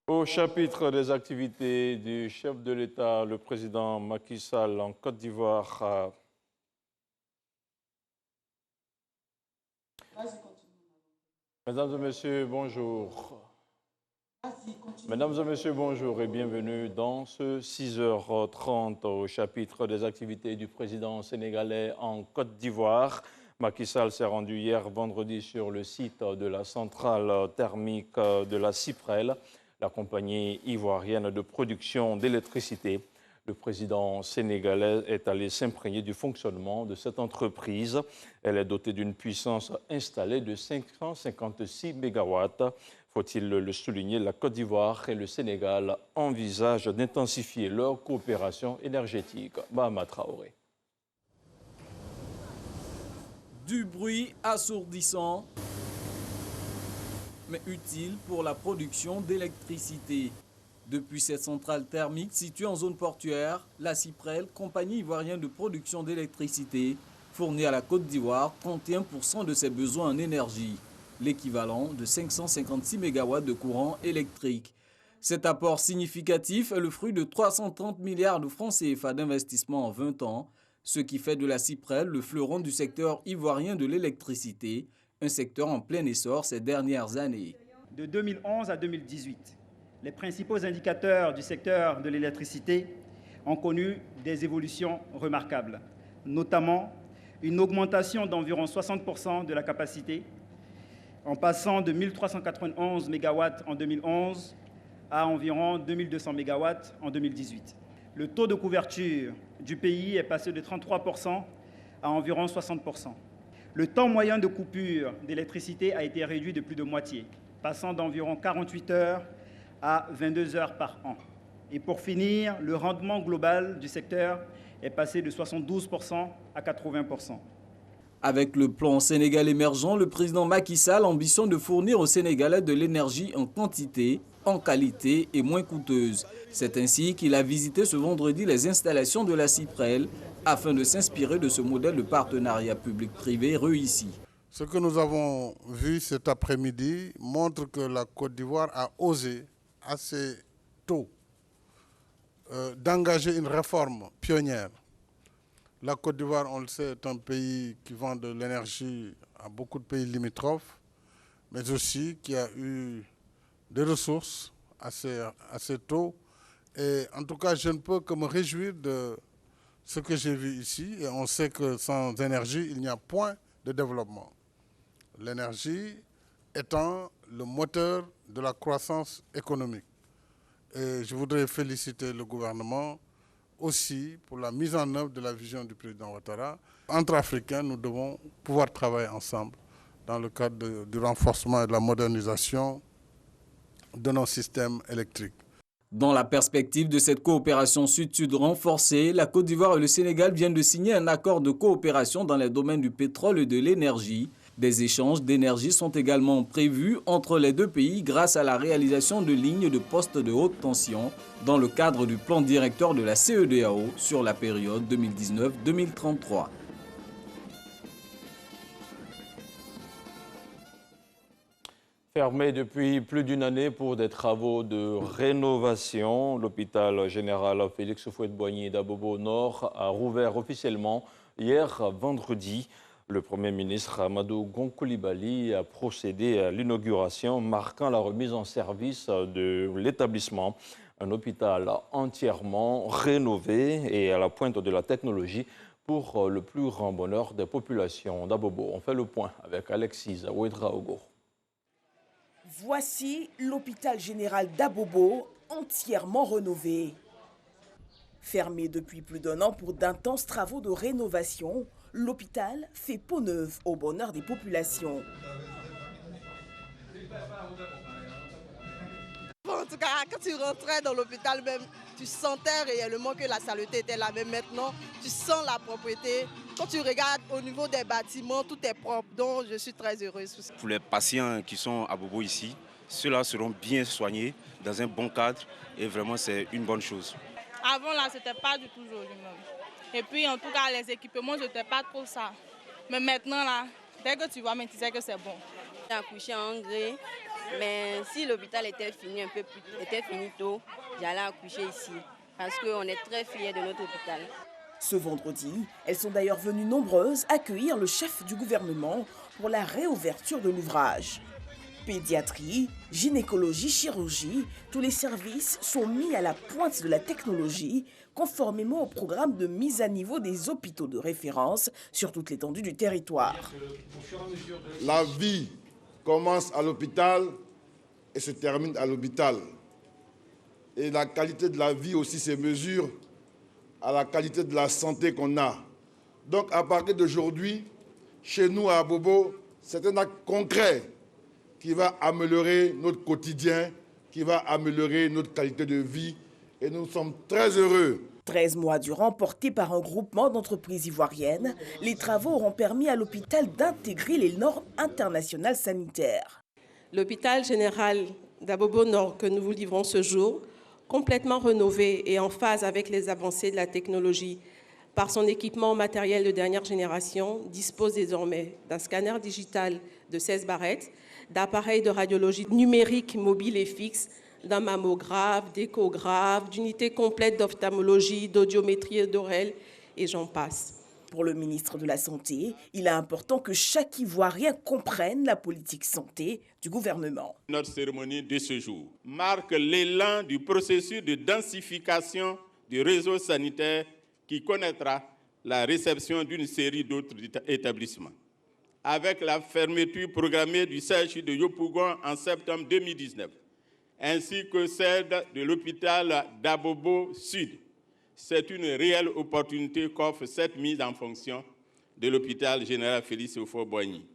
Au chapitre des activités du chef de l'État, le président Macky Sall en Côte d'Ivoire. Mesdames et messieurs, bonjour. Mesdames et messieurs, bonjour et bienvenue dans ce 6h30 au chapitre des activités du président sénégalais en Côte d'Ivoire. Macky Sall s'est rendu hier vendredi sur le site de la centrale thermique de la Cyprelle, la compagnie ivoirienne de production d'électricité. Le président sénégalais est allé s'imprégner du fonctionnement de cette entreprise. Elle est dotée d'une puissance installée de 556 mégawatts. Faut-il le souligner, la Côte d'Ivoire et le Sénégal envisagent d'intensifier leur coopération énergétique. Bahama Traoré. Du bruit assourdissant, mais utile pour la production d'électricité. Depuis cette centrale thermique située en zone portuaire, la Cyprelle, compagnie ivoirienne de production d'électricité, fournit à la Côte d'Ivoire 31% de ses besoins en énergie, l'équivalent de 556 MW de courant électrique. Cet apport significatif est le fruit de 330 milliards de francs CFA d'investissement en 20 ans, ce qui fait de la Cyprelle le fleuron du secteur ivoirien de l'électricité, un secteur en plein essor ces dernières années. De 2011 à 2018, les principaux indicateurs du secteur de l'électricité ont connu des évolutions remarquables, notamment une augmentation d'environ 60% de la capacité, en passant de 1391 MW en 2011 à environ 2200 MW en 2018. Le taux de couverture du pays est passé de 33% à environ 60%. Le temps moyen de coupure d'électricité a été réduit de plus de moitié, passant d'environ 48 heures à 22 heures par an. Et pour finir, le rendement global du secteur est passé de 72% à 80%. Avec le plan Sénégal émergent, le président Macky Sall ambitionne de fournir aux Sénégalais de l'énergie en quantité, en qualité et moins coûteuse. C'est ainsi qu'il a visité ce vendredi les installations de la Cyprelle afin de s'inspirer de ce modèle de partenariat public-privé réussi. Ce que nous avons vu cet après-midi montre que la Côte d'Ivoire a osé assez tôt d'engager une réforme pionnière. La Côte d'Ivoire, on le sait, est un pays qui vend de l'énergie à beaucoup de pays limitrophes, mais aussi qui a eu des ressources assez tôt. Et en tout cas, je ne peux que me réjouir de ce que j'ai vu ici. Et on sait que sans énergie, il n'y a point de développement. L'énergie étant le moteur de la croissance économique. Et je voudrais féliciter le gouvernement aussi pour la mise en œuvre de la vision du président Ouattara. Entre Africains, nous devons pouvoir travailler ensemble dans le cadre du renforcement et de la modernisation de nos systèmes électriques. Dans la perspective de cette coopération sud-sud renforcée, la Côte d'Ivoire et le Sénégal viennent de signer un accord de coopération dans les domaines du pétrole et de l'énergie. Des échanges d'énergie sont également prévus entre les deux pays grâce à la réalisation de lignes de postes de haute tension dans le cadre du plan directeur de la CEDEAO sur la période 2019-2033. Fermé depuis plus d'une année pour des travaux de rénovation, l'hôpital général Félix Houphouët-Boigny d'Abobo Nord a rouvert officiellement hier vendredi. Le Premier ministre Amadou Gon Coulibaly a procédé à l'inauguration marquant la remise en service de l'établissement. Un hôpital entièrement rénové et à la pointe de la technologie pour le plus grand bonheur des populations d'Abobo. On fait le point avec Alexis Ouedraogo. Voici l'hôpital général d'Abobo entièrement rénové. Fermé depuis plus d'un an pour d'intenses travaux de rénovation, l'hôpital fait peau neuve au bonheur des populations. En tout cas, quand tu rentrais dans l'hôpital même, tu sentais réellement que la saleté était là. Mais maintenant, tu sens la propreté. Quand tu regardes au niveau des bâtiments, tout est propre. Donc, je suis très heureuse. Pour les patients qui sont à Bobo ici, ceux-là seront bien soignés dans un bon cadre. Et vraiment, c'est une bonne chose. Avant, là, c'était pas du tout joli même. Et puis, en tout cas, les équipements, je n'étais pas trop ça. Mais maintenant, là, dès que tu vois, tu sais que c'est bon. J'ai accouché en gré. Mais si l'hôpital était fini tôt, j'allais accoucher ici. Parce qu'on est très fiers de notre hôpital. Ce vendredi, elles sont d'ailleurs venues nombreuses accueillir le chef du gouvernement pour la réouverture de l'ouvrage. Pédiatrie, gynécologie, chirurgie, tous les services sont mis à la pointe de la technologie, conformément au programme de mise à niveau des hôpitaux de référence sur toute l'étendue du territoire. La vie commence à l'hôpital et se termine à l'hôpital. Et la qualité de la vie aussi se mesure à la qualité de la santé qu'on a. Donc à partir d'aujourd'hui, chez nous à Abobo, c'est un acte concret qui va améliorer notre quotidien, qui va améliorer notre qualité de vie. Et nous sommes très heureux. 13 mois durant, portés par un groupement d'entreprises ivoiriennes, les travaux auront permis à l'hôpital d'intégrer les normes internationales sanitaires. L'hôpital général d'Abobo Nord que nous vous livrons ce jour, complètement rénové et en phase avec les avancées de la technologie, par son équipement matériel de dernière génération, dispose désormais d'un scanner digital de 16 barrettes, d'appareils de radiologie numérique mobile et fixe, d'un mammographe, d'échographe, d'unités complètes d'ophtalmologie, d'audiométrie d'oreille et j'en passe. Pour le ministre de la Santé, il est important que chaque Ivoirien comprenne la politique santé du gouvernement. Notre cérémonie de ce jour marque l'élan du processus de densification du réseau sanitaire qui connaîtra la réception d'une série d'autres établissements. Avec la fermeture programmée du CHU de Yopougon en septembre 2019, ainsi que celle de l'hôpital d'Abobo Sud, c'est une réelle opportunité qu'offre cette mise en fonction de l'hôpital général Félix Houphouët-Boigny.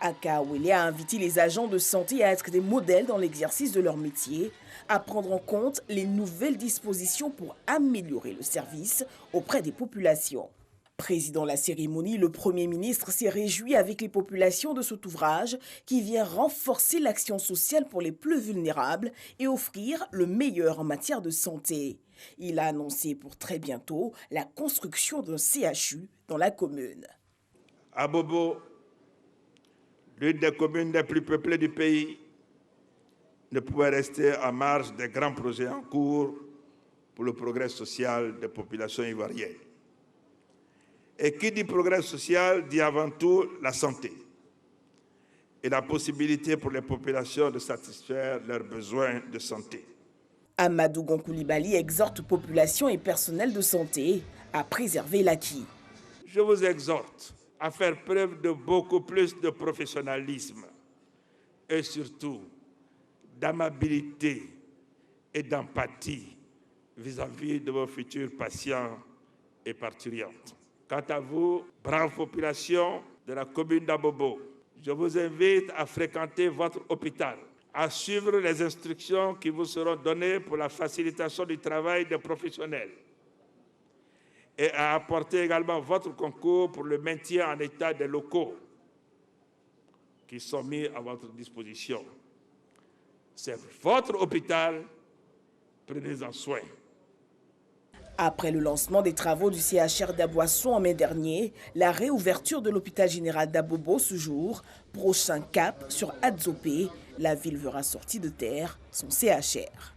Akawele a invité les agents de santé à être des modèles dans l'exercice de leur métier, à prendre en compte les nouvelles dispositions pour améliorer le service auprès des populations. Présidant la cérémonie, le Premier ministre s'est réjoui avec les populations de cet ouvrage qui vient renforcer l'action sociale pour les plus vulnérables et offrir le meilleur en matière de santé. Il a annoncé pour très bientôt la construction d'un CHU dans la commune. Abobo, l'une des communes les plus peuplées du pays, ne pouvait rester en marge des grands projets en cours pour le progrès social des populations ivoiriennes. Et qui dit progrès social dit avant tout la santé et la possibilité pour les populations de satisfaire leurs besoins de santé. Amadou Gonkoulibaly exhorte population et personnel de santé à préserver l'acquis. Je vous exhorte à faire preuve de beaucoup plus de professionnalisme et surtout d'amabilité et d'empathie vis-à-vis de vos futurs patients et parturientes. Quant à vous, brave population de la commune d'Abobo, je vous invite à fréquenter votre hôpital, à suivre les instructions qui vous seront données pour la facilitation du travail des professionnels et à apporter également votre concours pour le maintien en état des locaux qui sont mis à votre disposition. C'est votre hôpital, prenez-en soin. Après le lancement des travaux du CHR d'Aboisson en mai dernier, la réouverture de l'hôpital général d'Abobo ce jour, prochain cap sur Adzopé, la ville verra sortir de terre son CHR.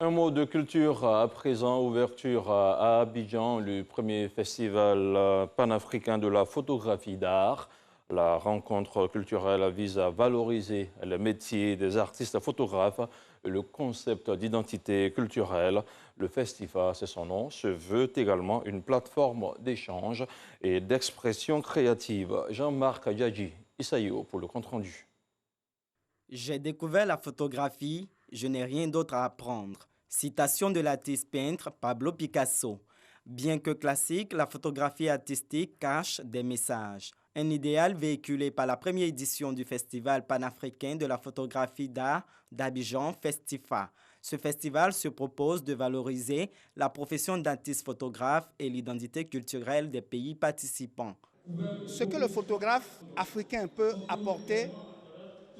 Un mot de culture à présent, ouverture à Abidjan, le premier festival panafricain de la photographie d'art. La rencontre culturelle vise à valoriser le métier des artistes photographes et le concept d'identité culturelle. Le festival, c'est son nom, se veut également une plateforme d'échange et d'expression créative. Jean-Marc Adjadji Issaïo pour le compte-rendu. J'ai découvert la photographie, je n'ai rien d'autre à apprendre. Citation de l'artiste peintre Pablo Picasso. Bien que classique, la photographie artistique cache des messages. Un idéal véhiculé par la première édition du Festival panafricain de la photographie d'art d'Abidjan, Festifa. Ce festival se propose de valoriser la profession d'artiste photographe et l'identité culturelle des pays participants. Ce que le photographe africain peut apporter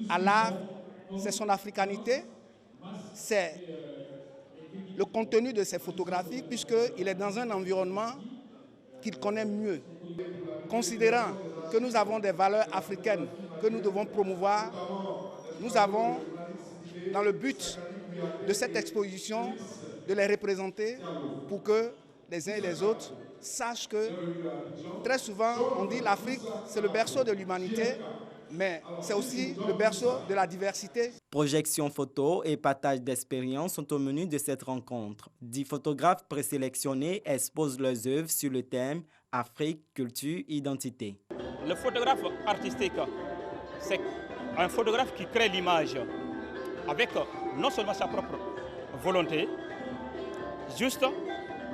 à l'art, c'est son africanité, c'est le contenu de ses photographies, puisqu'il est dans un environnement qu'il connaît mieux. Considérant que nous avons des valeurs africaines que nous devons promouvoir, nous avons, dans le but de cette exposition, de les représenter pour que les uns et les autres sachent que très souvent on dit l'Afrique c'est le berceau de l'humanité, mais c'est aussi le berceau de la diversité. Projection photo et partage d'expériences sont au menu de cette rencontre. 10 photographes présélectionnés exposent leurs œuvres sur le thème Afrique, culture, identité. Le photographe artistique, c'est un photographe qui crée l'image avec non seulement sa propre volonté, juste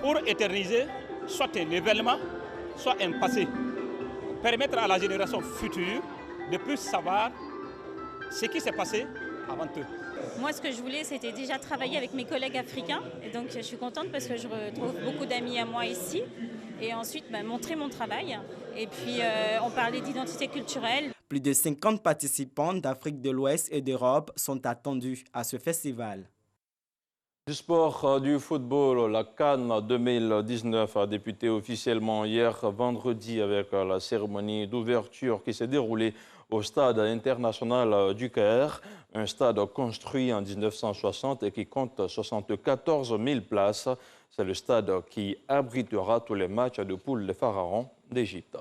pour éterniser soit un événement, soit un passé. Permettre à la génération future de plus savoir ce qui s'est passé avant eux. Moi, ce que je voulais, c'était déjà travailler avec mes collègues africains. Et donc, je suis contente parce que je retrouve beaucoup d'amis à moi ici. Et ensuite, montrer mon travail. Et puis, on parlait d'identité culturelle. Plus de 50 participants d'Afrique de l'Ouest et d'Europe sont attendus à ce festival. Du sport, du football, la CAN 2019 a débuté officiellement hier vendredi avec la cérémonie d'ouverture qui s'est déroulée au stade international du Caire, un stade construit en 1960 et qui compte 74 000 places. C'est le stade qui abritera tous les matchs de poule des Pharaons d'Égypte.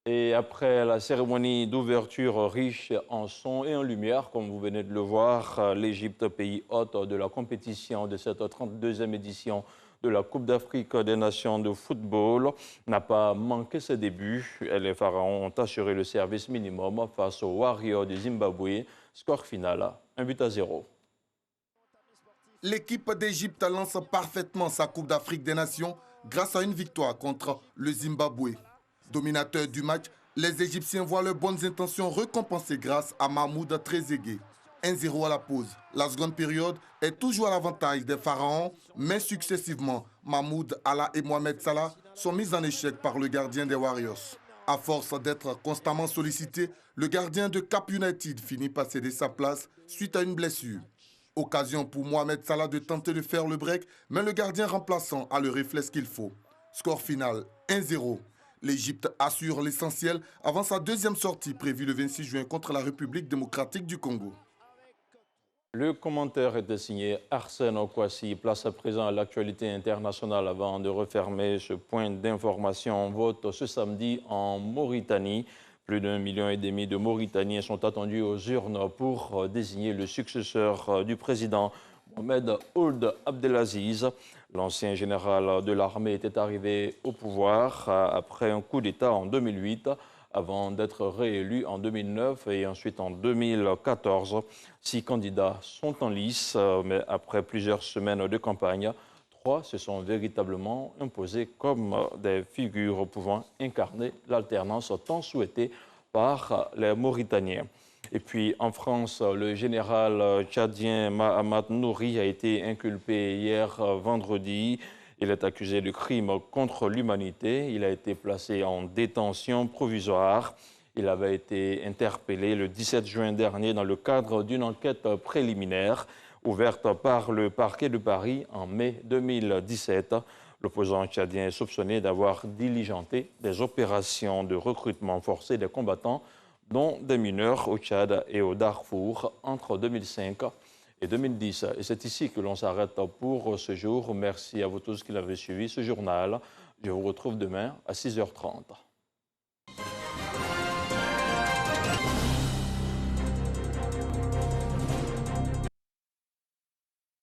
Et après la cérémonie d'ouverture riche en son et en lumière, comme vous venez de le voir, l'Égypte, pays hôte de la compétition de cette 32e édition de la Coupe d'Afrique des Nations de football, n'a pas manqué ses débuts. Et les Pharaons ont assuré le service minimum face aux Warriors du Zimbabwe. Score final, 1-0. L'équipe d'Égypte lance parfaitement sa Coupe d'Afrique des Nations grâce à une victoire contre le Zimbabwe. Dominateur du match, les Égyptiens voient leurs bonnes intentions récompensées grâce à Mahmoud Trezeguet. 1-0 à la pause. La seconde période est toujours à l'avantage des Pharaons, mais successivement, Mahmoud Allah et Mohamed Salah sont mis en échec par le gardien des Warriors. À force d'être constamment sollicité, le gardien de Cap United finit par céder sa place suite à une blessure. Occasion pour Mohamed Salah de tenter de faire le break, mais le gardien remplaçant a le réflexe qu'il faut. Score final 1-0. L'Égypte assure l'essentiel avant sa deuxième sortie prévue le 26 juin contre la République démocratique du Congo. Le commentaire était signé Arsène Okwasi. Place à présent à l'actualité internationale avant de refermer ce point d'information. Vote ce samedi en Mauritanie. Plus d'1,5 million de Mauritaniens sont attendus aux urnes pour désigner le successeur du président Mohamed Ould Abdelaziz. L'ancien général de l'armée était arrivé au pouvoir après un coup d'État en 2008, avant d'être réélu en 2009 et ensuite en 2014. 6 candidats sont en lice, mais après plusieurs semaines de campagne, 3 se sont véritablement imposés comme des figures pouvant incarner l'alternance tant souhaitée par les Mauritaniens. Et puis en France, le général tchadien Mahamat Nouri a été inculpé hier vendredi. Il est accusé de crimes contre l'humanité. Il a été placé en détention provisoire. Il avait été interpellé le 17 juin dernier dans le cadre d'une enquête préliminaire ouverte par le parquet de Paris en mai 2017. L'opposant tchadien est soupçonné d'avoir diligenté des opérations de recrutement forcé des combattants, dont des mineurs au Tchad et au Darfour entre 2005 et 2010. Et c'est ici que l'on s'arrête pour ce jour. Merci à vous tous qui l'avez suivi, ce journal. Je vous retrouve demain à 6h30.